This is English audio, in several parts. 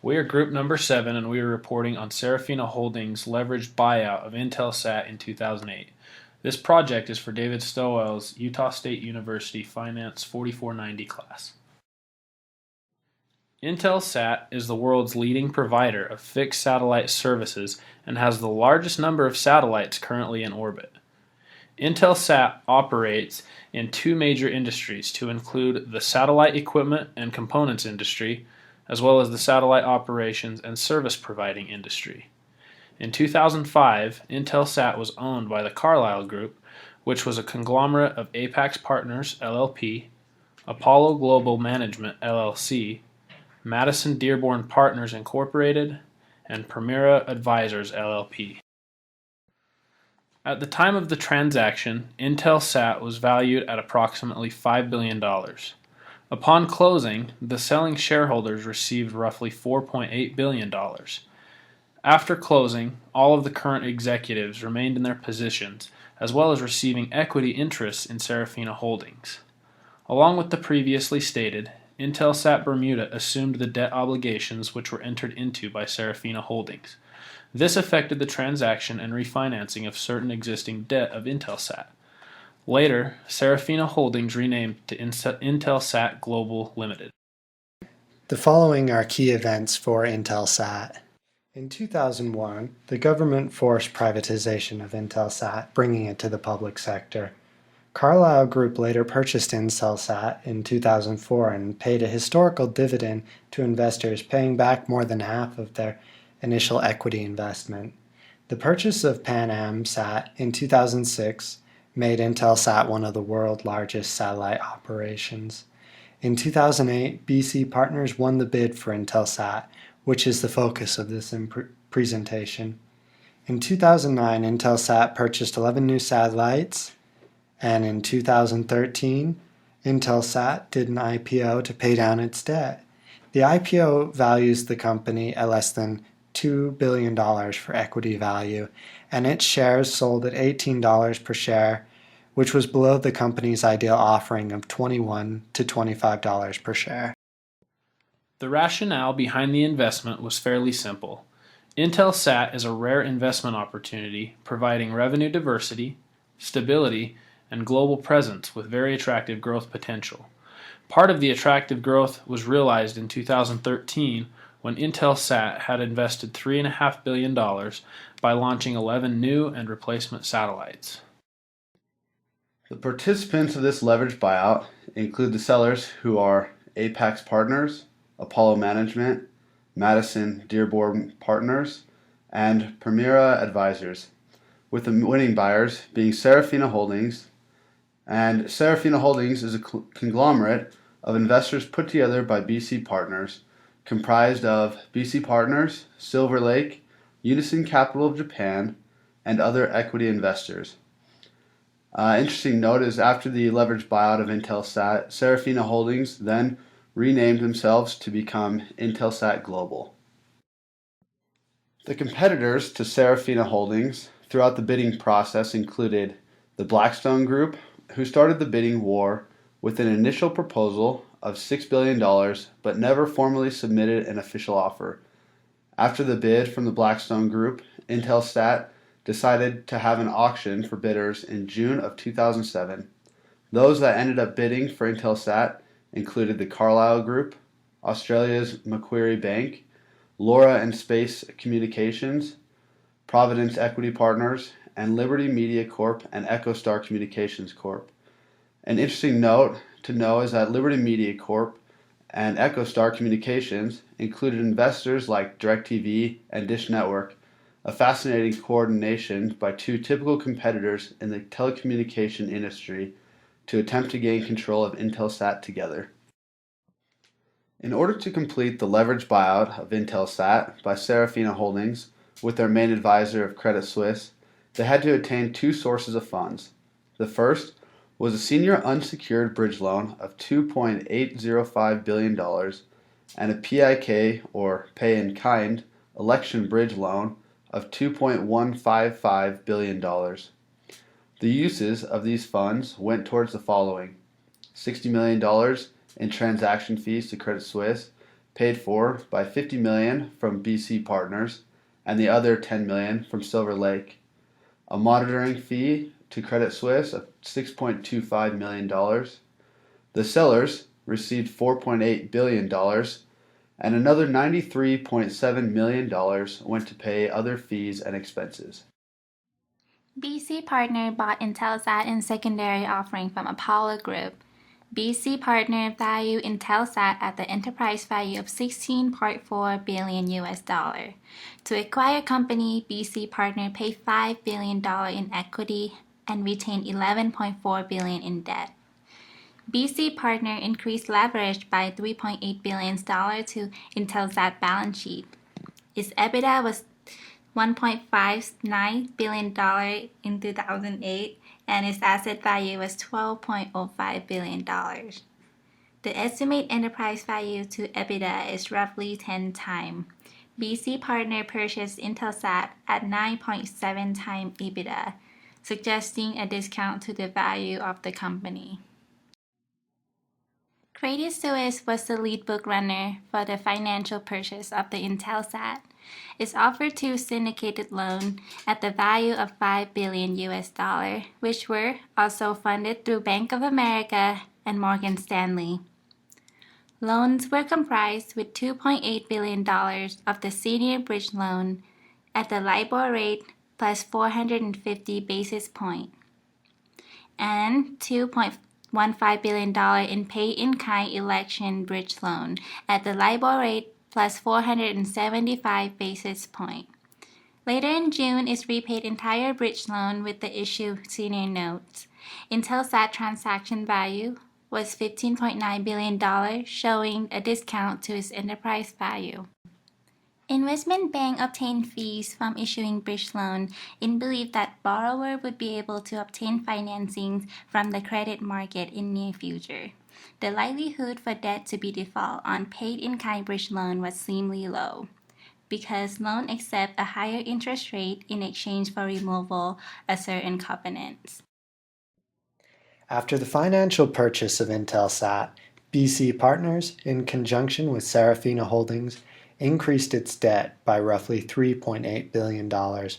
We are group number 7 and we are reporting on Serafina Holdings' leveraged buyout of Intelsat in 2008. This project is for David Stowell's Utah State University Finance 4490 class. Intelsat is the world's leading provider of fixed satellite services and has the largest number of satellites currently in orbit. Intelsat operates in two major industries to include the satellite equipment and components industry, as well as the satellite operations and service providing industry. In 2005, Intelsat was owned by the Carlyle Group, which was a conglomerate of Apex Partners LLP, Apollo Global Management LLC, Madison Dearborn Partners Incorporated, and Primera Advisors LLP. At the time of the transaction, Intelsat was valued at approximately $5 billion. Upon closing, the selling shareholders received roughly $4.8 billion. After closing, all of the current executives remained in their positions, as well as receiving equity interests in Serafina Holdings. Along with the previously stated, Intelsat Bermuda assumed the debt obligations which were entered into by Serafina Holdings. This affected the transaction and refinancing of certain existing debt of Intelsat. Later, Serafina Holdings renamed to Intelsat Global Limited. The following are key events for Intelsat. In 2001, the government forced privatization of Intelsat, bringing it to the public sector. Carlyle Group later purchased Intelsat in 2004 and paid a historical dividend to investors, paying back more than half of their initial equity investment. The purchase of Pan Am Sat in 2006 made Intelsat one of the world's largest satellite operations. In 2008, BC Partners won the bid for Intelsat, which is the focus of this presentation. In 2009, Intelsat purchased 11 new satellites, and in 2013, Intelsat did an IPO to pay down its debt. The IPO values the company at less than $2 billion for equity value, and its shares sold at $18 per share, which was below the company's ideal offering of $21 to $25 per share. The rationale behind the investment was fairly simple. Intelsat is a rare investment opportunity, providing revenue diversity, stability, and global presence with very attractive growth potential. Part of the attractive growth was realized in 2013 when Intelsat had invested $3.5 billion by launching 11 new and replacement satellites. The participants of this leveraged buyout include the sellers, who are Apex Partners, Apollo Management, Madison Dearborn Partners, and Primera Advisors, with the winning buyers being Serafina Holdings. And Serafina Holdings is a conglomerate of investors put together by BC Partners, comprised of BC Partners, Silver Lake, Unison Capital of Japan, and other equity investors. Interesting note is after the leveraged buyout of Intelsat, Serafina Holdings then renamed themselves to become Intelsat Global. The competitors to Serafina Holdings throughout the bidding process included the Blackstone Group, who started the bidding war with an initial proposal of $6 billion but never formally submitted an official offer. After the bid from the Blackstone Group, Intelsat decided to have an auction for bidders in June of 2007. Those that ended up bidding for Intelsat included the Carlyle Group, Australia's Macquarie Bank, Laura and Space Communications, Providence Equity Partners, and Liberty Media Corp and EchoStar Communications Corp. An interesting note to know is that Liberty Media Corp and EchoStar Communications included investors like DirecTV and Dish Network, a fascinating coordination by two typical competitors in the telecommunication industry to attempt to gain control of Intelsat together. In order to complete the leveraged buyout of Intelsat by Serafina Holdings with their main advisor of Credit Suisse, they had to attain two sources of funds. The first was a senior unsecured bridge loan of $2.805 billion and a PIK, or pay-in-kind, election bridge loan of $2.155 billion. The uses of these funds went towards the following: $60 million in transaction fees to Credit Suisse, paid for by $50 million from BC Partners and the other $10 million from Silver Lake. A monitoring fee to Credit Suisse of $6.25 million. The sellers received $4.8 billion, and another $93.7 million went to pay other fees and expenses. BC Partner bought Intelsat in secondary offering from Apollo Group. BC Partner valued Intelsat at the enterprise value of $16.4 billion US. To acquire company, BC Partner paid $5 billion in equity and retained $11.4 billion in debt. BC Partner increased leverage by $3.8 billion to Intelsat balance sheet. Its EBITDA was $1.59 billion in 2008, and its asset value was $12.05 billion. The estimated enterprise value to EBITDA is roughly 10 times. BC Partner purchased Intelsat at 9.7 times EBITDA, suggesting a discount to the value of the company. Credit Suisse was the lead book runner for the financial purchase of the Intelsat. It offered two syndicated loans at the value of $5 billion US, which were also funded through Bank of America and Morgan Stanley. Loans were comprised with $2.8 billion of the senior bridge loan at the LIBOR rate plus 450 basis points and $2.15 billion in pay-in-kind election bridge loan at the LIBOR rate plus 475 basis points. Later in June, it repaid entire bridge loan with the issue senior notes. Intelsat transaction value was $15.9 billion, showing a discount to its enterprise value. Investment bank obtained fees from issuing bridge loan in belief that borrower would be able to obtain financing from the credit market in near future. The likelihood for debt to be default on paid-in-kind bridge loan was extremely low, because loan accept a higher interest rate in exchange for removal of certain covenants. After the financial purchase of Intelsat, BC Partners, in conjunction with Serafina Holdings, increased its debt by roughly $3.8 billion,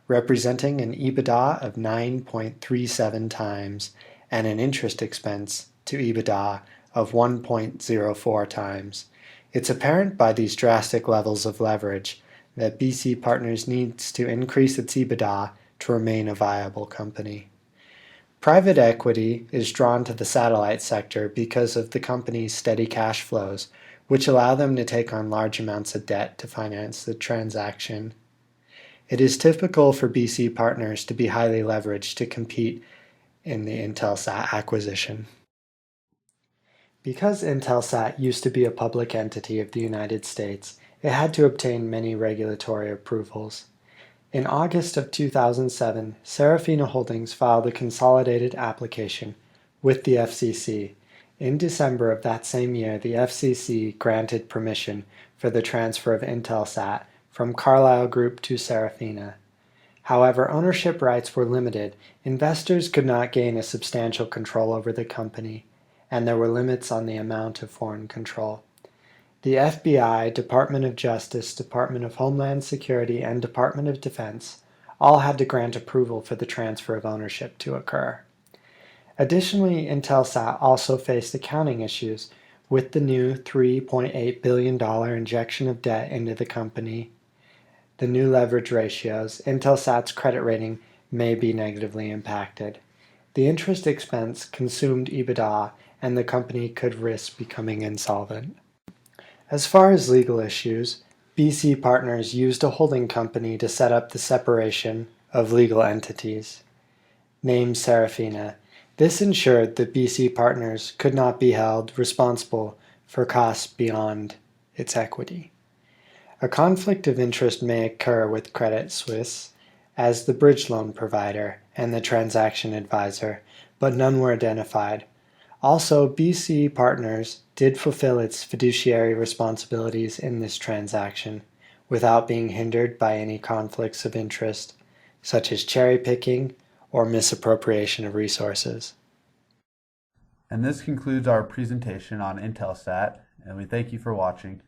representing an EBITDA of 9.37 times and an interest expense to EBITDA of 1.04 times. It's apparent by these drastic levels of leverage that BC Partners needs to increase its EBITDA to remain a viable company. Private equity is drawn to the satellite sector because of the company's steady cash flows, which allow them to take on large amounts of debt to finance the transaction. It is typical for BC Partners to be highly leveraged to compete in the Intelsat acquisition. Because Intelsat used to be a public entity of the United States, it had to obtain many regulatory approvals. In August of 2007, Serafina Holdings filed a consolidated application with the FCC. In December of that same year, the FCC granted permission for the transfer of Intelsat from Carlyle Group to Serafina. However, ownership rights were limited. Investors could not gain a substantial control over the company, and there were limits on the amount of foreign control. The FBI, Department of Justice, Department of Homeland Security, and Department of Defense all had to grant approval for the transfer of ownership to occur. Additionally, Intelsat also faced accounting issues with the new $3.8 billion injection of debt into the company. The new leverage ratios, Intelsat's credit rating may be negatively impacted. The interest expense consumed EBITDA, and the company could risk becoming insolvent. As far as legal issues, BC Partners used a holding company to set up the separation of legal entities, named Serafina. This ensured that BC Partners could not be held responsible for costs beyond its equity. A conflict of interest may occur with Credit Suisse as the bridge loan provider and the transaction advisor, but none were identified. Also, BC Partners did fulfill its fiduciary responsibilities in this transaction without being hindered by any conflicts of interest, such as cherry-picking or misappropriation of resources. And this concludes our presentation on Intelsat, and we thank you for watching.